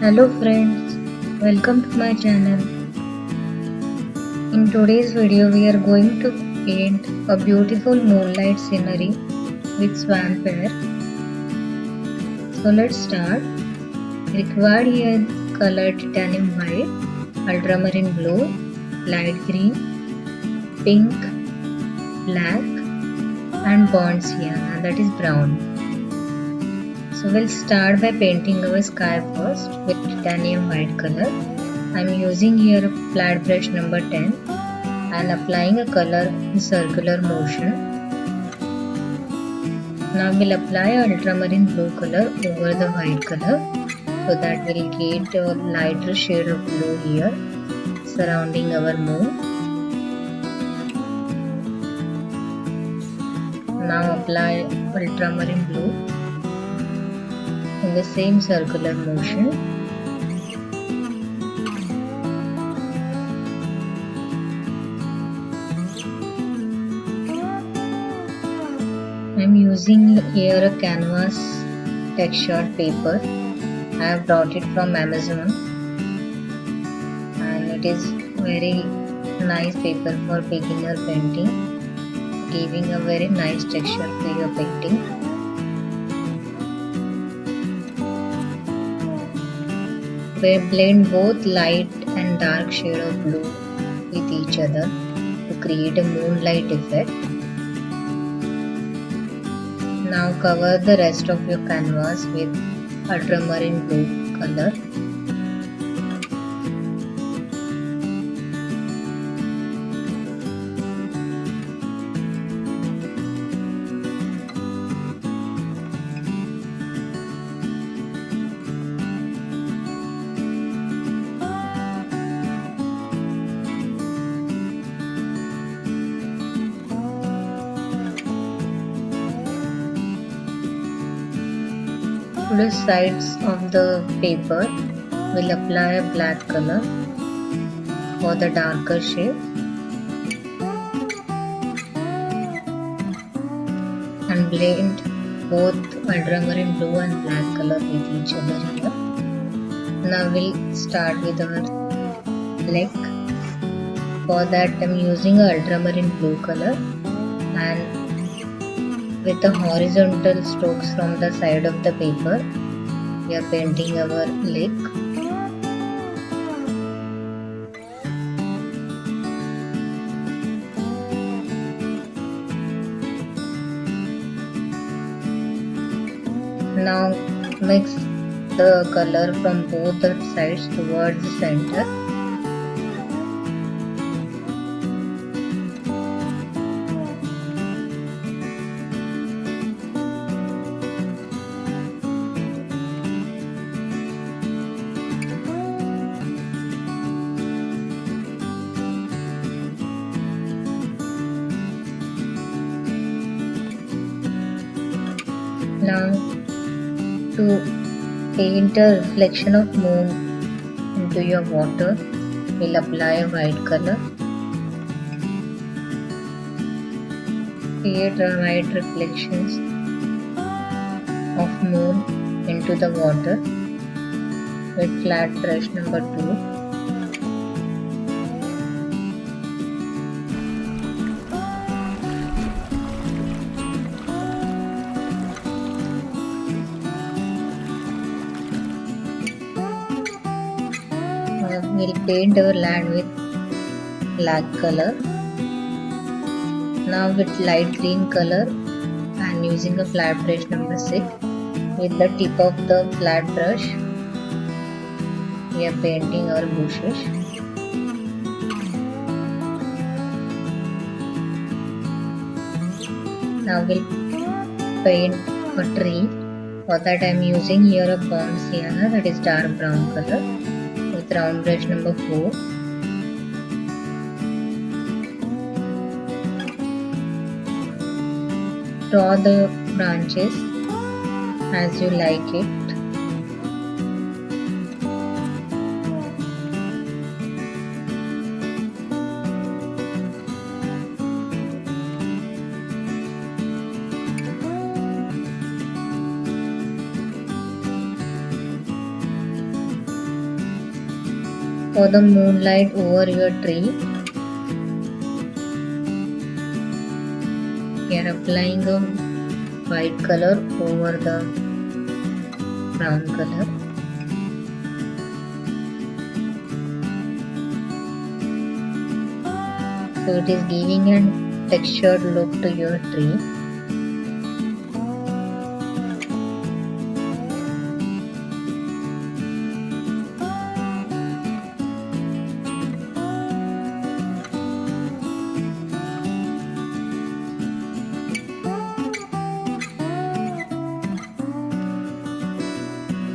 Hello friends, welcome to my channel. In today's video we are going to paint a beautiful moonlight scenery with Swan Pair. So let's start. Required here color titanium white, ultramarine blue, light green, pink, black and burnt sienna, that is brown. So we'll start by painting our sky first with titanium white color. I am using here a flat brush number 10 and applying a color in circular motion. Now we'll apply ultramarine blue color over the white color so that we'll get a lighter shade of blue here surrounding our moon. Now apply ultramarine blue in the same circular motion. I am using here a canvas textured paper. I have brought it from Amazon and it is very nice paper for beginner painting, giving a very nice texture to your painting. We blend both light and dark shade of blue with each other to create a moonlight effect. Now cover the rest of your canvas with ultramarine blue color. To the sides of the paper, we'll apply a black color for the darker shade and blend both ultramarine blue and black color with each other here. Now we'll start with our leg. For that I'm using a ultramarine blue color and with the horizontal strokes from the side of the paper, we are painting our leg. Now mix the color from both the sides towards the center. Now to paint a reflection of moon into your water, we'll apply a white color. Create white reflections of moon into the water with flat brush number 2. We'll paint our land with black color. Now with light green color and using a flat brush number 6, with the tip of the flat brush we are painting our bushes. Now we'll paint a tree. For that I am using here a burnt sienna, that is dark brown color, with round brush number 4. Draw the branches as you like it. For the moonlight over your tree, we are applying a white color over the brown color. So it is giving a textured look to your tree.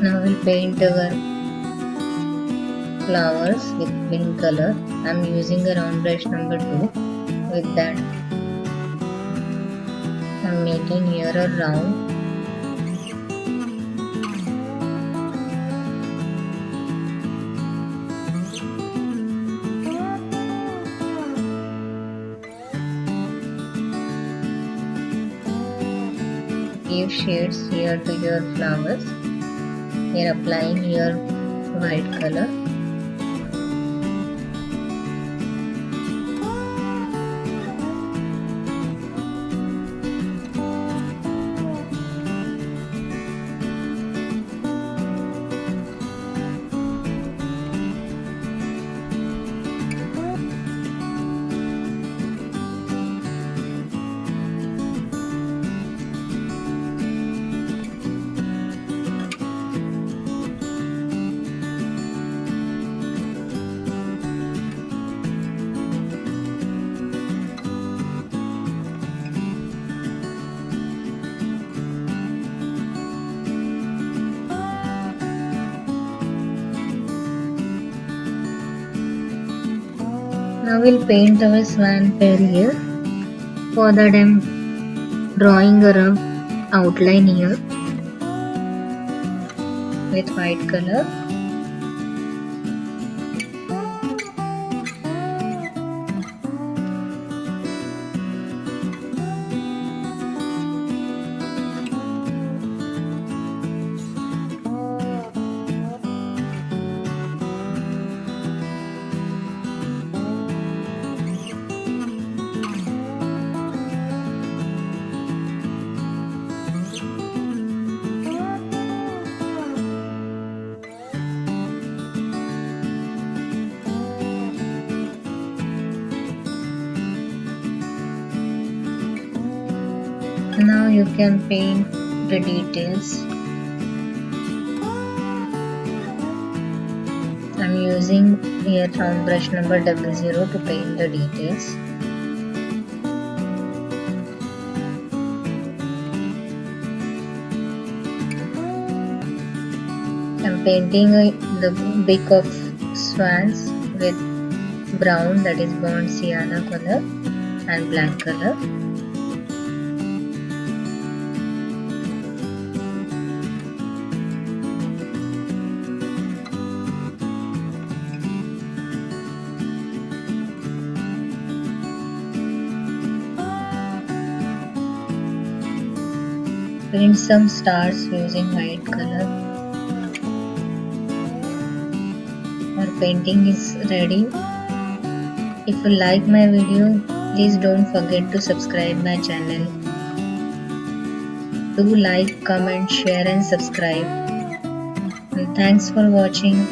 Now we'll paint our flowers with pink color. I'm using a round brush number 2. With that, I'm making here a round. Give shades here to your flowers. We are applying here white color. Now we'll paint our swan pair here. For that I'm drawing a rough outline here with white color. Now you can paint the details. I'm using here round brush number 00 to paint the details. I'm painting the beak of swans with brown, that is burnt sienna color, and black color. Print some stars using white color. Our painting is ready. If you like my video, please don't forget to subscribe my channel. Do like, comment, share and subscribe. And thanks for watching.